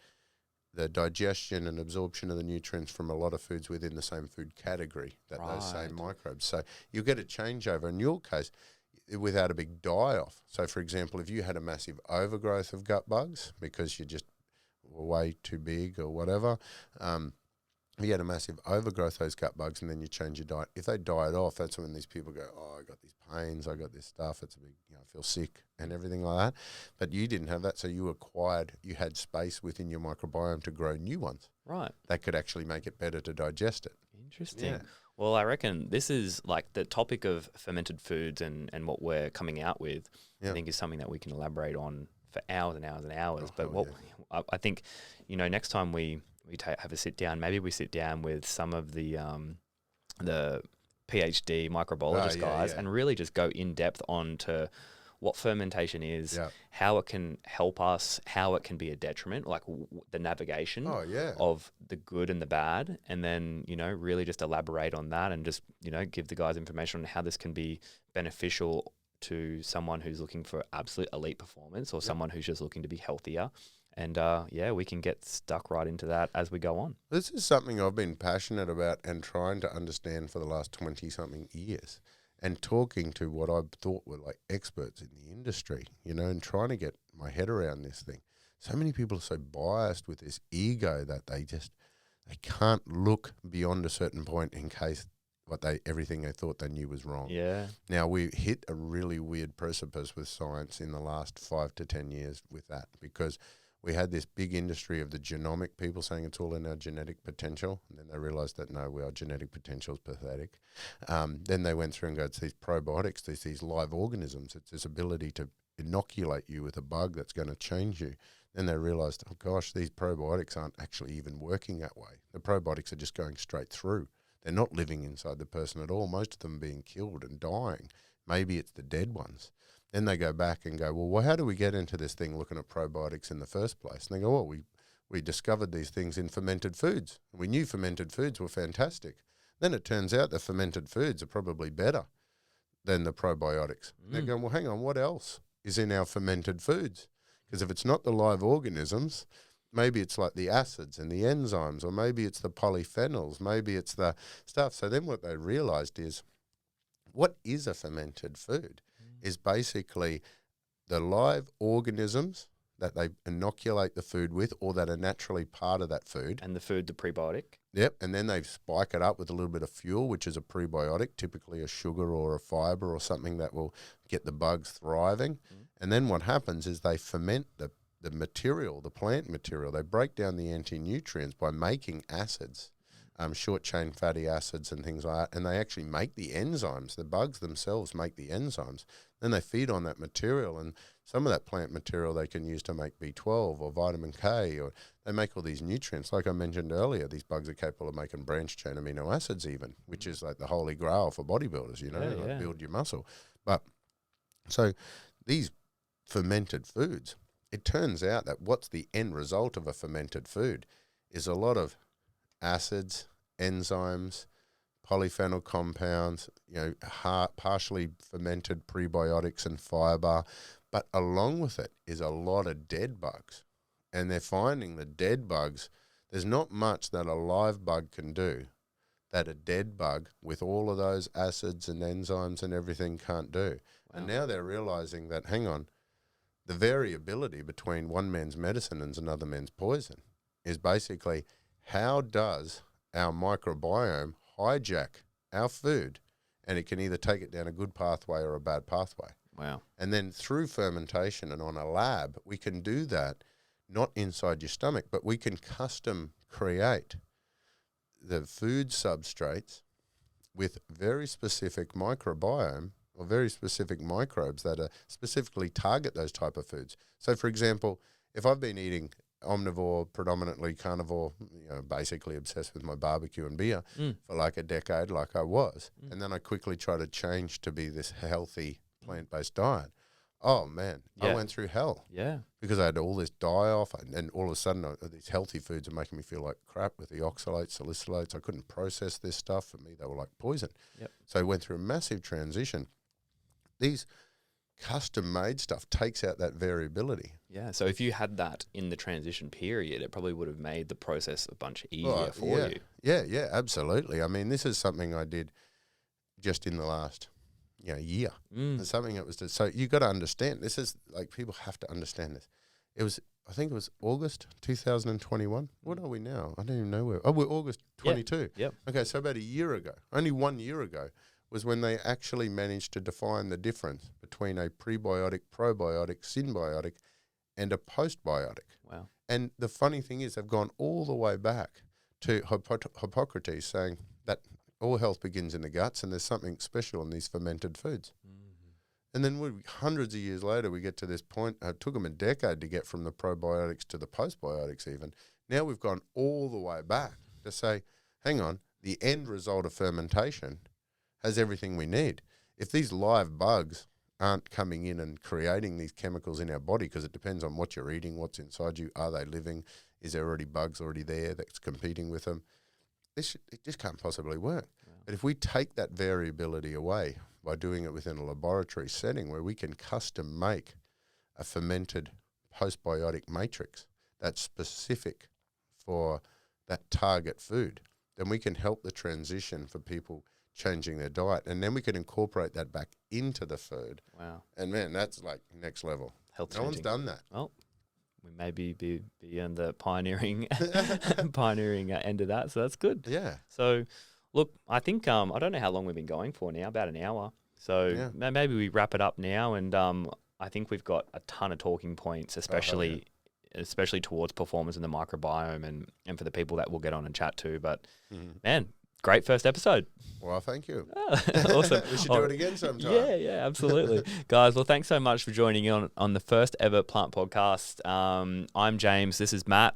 digestion and absorption of the nutrients from a lot of foods within the same food category, those same microbes. So you'll get a changeover in your case without a big die-off. So, for example, if you had a massive overgrowth of gut bugs because you just were way too big or whatever, if you had a massive overgrowth of those gut bugs and then you change your diet, if they died off, that's when these people go, I got these pains, I got this stuff, it's a big, I feel sick and everything like that. But you didn't have that, so you had space within your microbiome to grow new ones. Right. That could actually make it better to digest it. Interesting. Yeah. Well, I reckon this is like the topic of fermented foods and what we're coming out with, I think is something that we can elaborate on for hours and hours and hours. I think, next time we have a sit down, maybe we sit down with some of the PhD microbiologist guys and really just go in depth onto what fermentation is, how it can help us, how it can be a detriment, like the navigation of the good and the bad, and then, really just elaborate on that and just, give the guys information on how this can be beneficial to someone who's looking for absolute elite performance or someone who's just looking to be healthier. And, we can get stuck right into that as we go on. This is something I've been passionate about and trying to understand for the last 20-something years, and talking to what I thought were like experts in the industry, and trying to get my head around this thing. So many people are so biased with this ego that they can't look beyond a certain point in case everything they thought they knew was wrong. Yeah. Now, we hit a really weird precipice with science in the last 5 to 10 years with that, because we had this big industry of the genomic people saying it's all in our genetic potential. And then they realized that, no, our genetic potential is pathetic. Then they went through and go, it's these probiotics, these live organisms. It's this ability to inoculate you with a bug that's going to change you. Then they realized, oh, gosh, these probiotics aren't actually even working that way. The probiotics are just going straight through. They're not living inside the person at all. Most of them being killed and dying. Maybe it's the dead ones. Then they go back and go, well, how do we get into this thing looking at probiotics in the first place? And they go, well, we discovered these things in fermented foods. We knew fermented foods were fantastic. Then it turns out the fermented foods are probably better than the probiotics. They're going, well, hang on, what else is in our fermented foods? Because if it's not the live organisms, maybe it's like the acids and the enzymes, or maybe it's the polyphenols, maybe it's the stuff. So then what they realized is, what is a fermented food? Is basically the live organisms that they inoculate the food with, or that are naturally part of that food. And the food, the prebiotic. Yep, and then they spike it up with a little bit of fuel, which is a prebiotic, typically a sugar or a fiber or something that will get the bugs thriving. And then what happens is they ferment the material, the plant material. They break down the anti-nutrients by making acids. short chain fatty acids and things like that, and they actually make the enzymes. The bugs themselves make the enzymes. Then they feed on that material, and some of that plant material they can use to make B12 or vitamin K, or they make all these nutrients. Like I mentioned earlier, these bugs are capable of making branched chain amino acids even, which is like the holy grail for bodybuilders, like build your muscle. But so these fermented foods, it turns out that what's the end result of a fermented food is a lot of acids, enzymes, polyphenol compounds, partially fermented prebiotics and fiber, but along with it is a lot of dead bugs. And they're finding the dead bugs, there's not much that a live bug can do that a dead bug with all of those acids and enzymes and everything can't do. Wow. And now they're realizing that, hang on, the variability between one man's medicine and another man's poison is basically how does our microbiome hijack our food, and it can either take it down a good pathway or a bad pathway. Wow. And then through fermentation and on a lab, we can do that not inside your stomach, but we can custom create the food substrates with very specific microbiome or very specific microbes that are specifically target those type of foods. So, for example, if I've been eating omnivore, predominantly carnivore, basically obsessed with my barbecue and beer for like a decade, like I was, and then I quickly try to change to be this healthy plant-based diet. Oh man, I went through hell. Yeah, because I had all this die-off, and all of a sudden these healthy foods are making me feel like crap with the oxalates, salicylates. I couldn't process this stuff. For me, they were like poison. Yep. So I went through a massive transition. These custom-made stuff takes out that variability. Yeah, so if you had that in the transition period, it probably would have made the process a bunch easier for you. Yeah, absolutely. I mean, this is something I did just in the last year. It's something that was just, so you got to understand. This is like, people have to understand this. I think it was August 2021. What are we now? I don't even know where. Oh, we're August 22. Yep. Okay, so about a year ago, only 1 year ago, was when they actually managed to define the difference between a prebiotic, probiotic, symbiotic, and a postbiotic. Wow. And the funny thing is, they've gone all the way back to Hippocrates saying that all health begins in the guts, and there's something special in these fermented foods. And then hundreds of years later, we get to this point. It took them a decade to get from the probiotics to the postbiotics even. Now we've gone all the way back to say, hang on, the end result of fermentation has everything we need. If these live bugs aren't coming in and creating these chemicals in our body, because it depends on what you're eating, what's inside you, are they living, is there already bugs already there that's competing with them? It just can't possibly work. Wow. But if we take that variability away by doing it within a laboratory setting where we can custom make a fermented postbiotic matrix that's specific for that target food, then we can help the transition for people changing their diet, and then we can incorporate that back into the food. Wow. And man, that's like next level. Health no one's done that. Well, we may be in the pioneering end of that, so that's good. Yeah. So, look, I think I don't know how long we've been going for now, about an hour. So maybe we wrap it up now, and I think we've got a ton of talking points, especially towards performance in the microbiome, and for the people that we'll get on and chat to. But man, great first episode. Well, thank you. Awesome. We should do it again sometime. Yeah, absolutely. Guys, well, thanks so much for joining in on the first ever Plant Podcast. I'm James. This is Matt.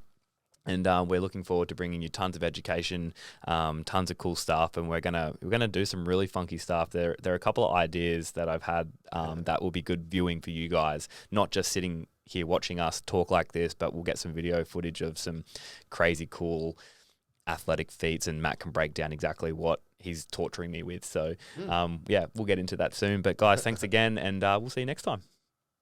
And we're looking forward to bringing you tons of education, tons of cool stuff, and we're gonna do some really funky stuff. There are a couple of ideas that I've had that will be good viewing for you guys, not just sitting here watching us talk like this, but we'll get some video footage of some crazy cool athletic feats, and Matt can break down exactly what he's torturing me with. So we'll get into that soon. But guys, thanks again, and we'll see you next time.